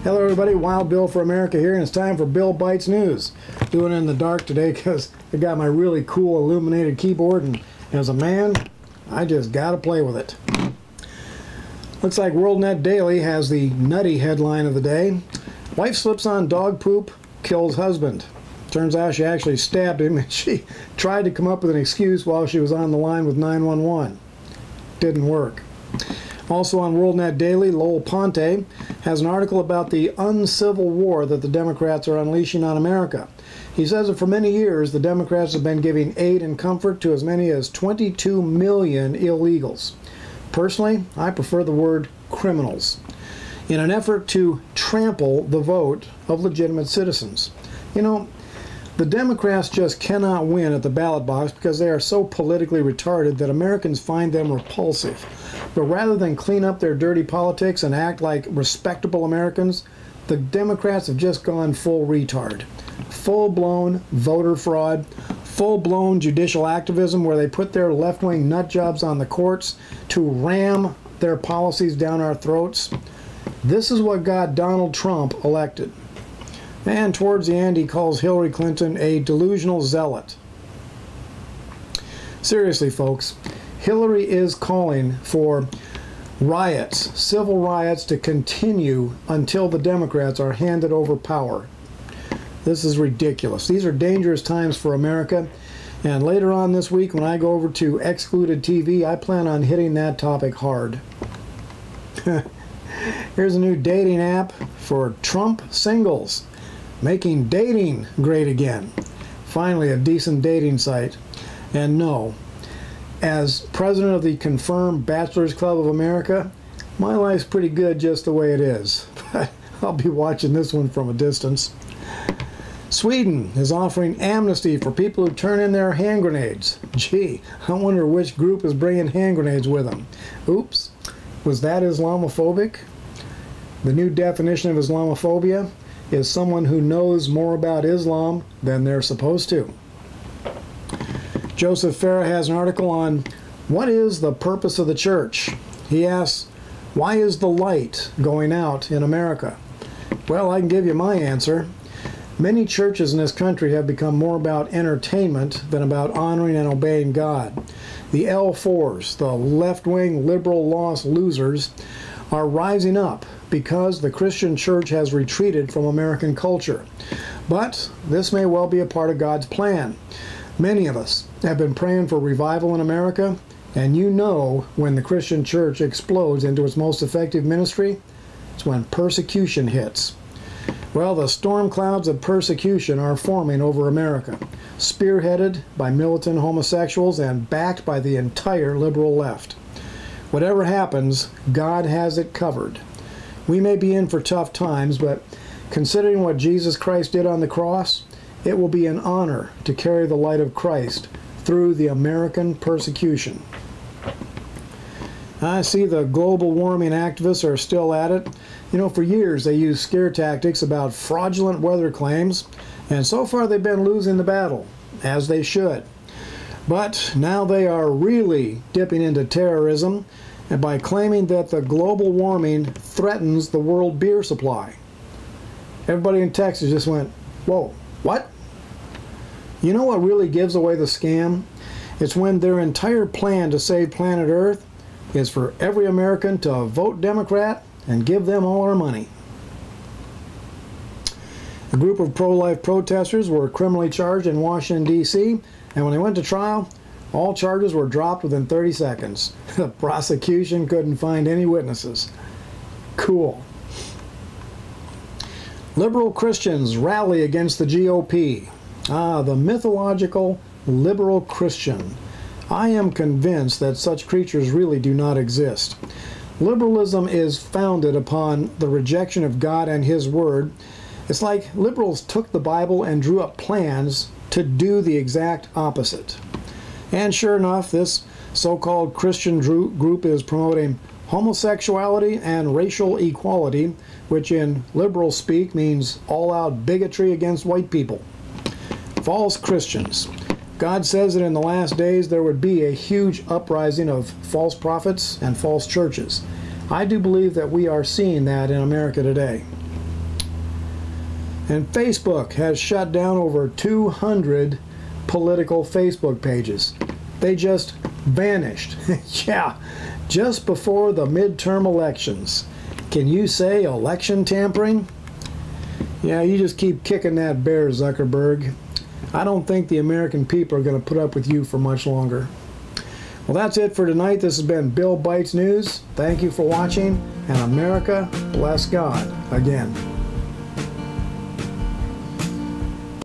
Hello everybody, Wild Bill for America here, and it's time for Bill Bites News. Doing it in the dark today because I got my really cool illuminated keyboard, and as a man, I just gotta play with it. Looks like WorldNet Daily has the nutty headline of the day. Wife slips on dog poop, kills husband. Turns out she actually stabbed him, and she tried to come up with an excuse while she was on the line with 911. Didn't work. Also on WorldNet Daily, Lowell Ponte has an article about the uncivil war that the Democrats are unleashing on America. He says that for many years, the Democrats have been giving aid and comfort to as many as 22 million illegals. Personally, I prefer the word criminals, in an effort to trample the vote of legitimate citizens. You know, the Democrats just cannot win at the ballot box because they are so politically retarded that Americans find them repulsive. But rather than clean up their dirty politics and act like respectable Americans, the Democrats have just gone full retard. Full-blown voter fraud, full-blown judicial activism where they put their left-wing nut jobs on the courts to ram their policies down our throats. This is what got Donald Trump elected. And towards the end, he calls Hillary Clinton a delusional zealot. Seriously, folks, Hillary is calling for riots, civil riots, to continue until the Democrats are handed over power. This is ridiculous. These are dangerous times for America. And later on this week, when I go over to Excluded TV, I plan on hitting that topic hard. Here's a new dating app for Trump singles, making dating great again. Finally, a decent dating site. And no, as president of the confirmed Bachelors Club of America, my life's pretty good just the way it is. But I'll be watching this one from a distance. Sweden is offering amnesty for people who turn in their hand grenades. Gee, I wonder which group is bringing hand grenades with them. Oops, was that Islamophobic? The new definition of Islamophobia is someone who knows more about Islam than they're supposed to. Joseph Farah has an article on what is the purpose of the church. He asks, why is the light going out in America? Well, I can give you my answer. Many churches in this country have become more about entertainment than about honoring and obeying God. The L4s, the left-wing liberal lost losers, are rising up because the Christian church has retreated from American culture. But this may well be a part of God's plan. Many of us have been praying for revival in America, and you know when the Christian church explodes into its most effective ministry, it's when persecution hits. Well, the storm clouds of persecution are forming over America, spearheaded by militant homosexuals and backed by the entire liberal left. Whatever happens, God has it covered. We may be in for tough times, but considering what Jesus Christ did on the cross, it will be an honor to carry the light of Christ through the American persecution. I see the global warming activists are still at it. You know, for years they used scare tactics about fraudulent weather claims, and so far they've been losing the battle, as they should. But now they are really dipping into terrorism, and by claiming that the global warming threatens the world beer supply. Everybody in Texas just went, whoa, what? You know what really gives away the scam? It's when their entire plan to save planet Earth is for every American to vote Democrat and give them all our money. A group of pro-life protesters were criminally charged in Washington, D.C., and when they went to trial, all charges were dropped within 30 seconds. The prosecution couldn't find any witnesses. Cool. Liberal Christians rally against the GOP. Ah, the mythological liberal Christian. I am convinced that such creatures really do not exist. Liberalism is founded upon the rejection of God and His Word. It's like liberals took the Bible and drew up plans to do the exact opposite. And sure enough, this so-called Christian group is promoting homosexuality and racial equality, which in liberal speak means all-out bigotry against white people. False Christians. God says that in the last days there would be a huge uprising of false prophets and false churches. I do believe that we are seeing that in America today. And Facebook has shut down over 200 political Facebook pages. They just vanished. Yeah, just before the midterm elections. Can you say election tampering? Yeah, you just keep kicking that bear, Zuckerberg. I don't think the American people are going to put up with you for much longer. Well, that's it for tonight. This has been Bill Bites News. Thank you for watching, and America bless God again.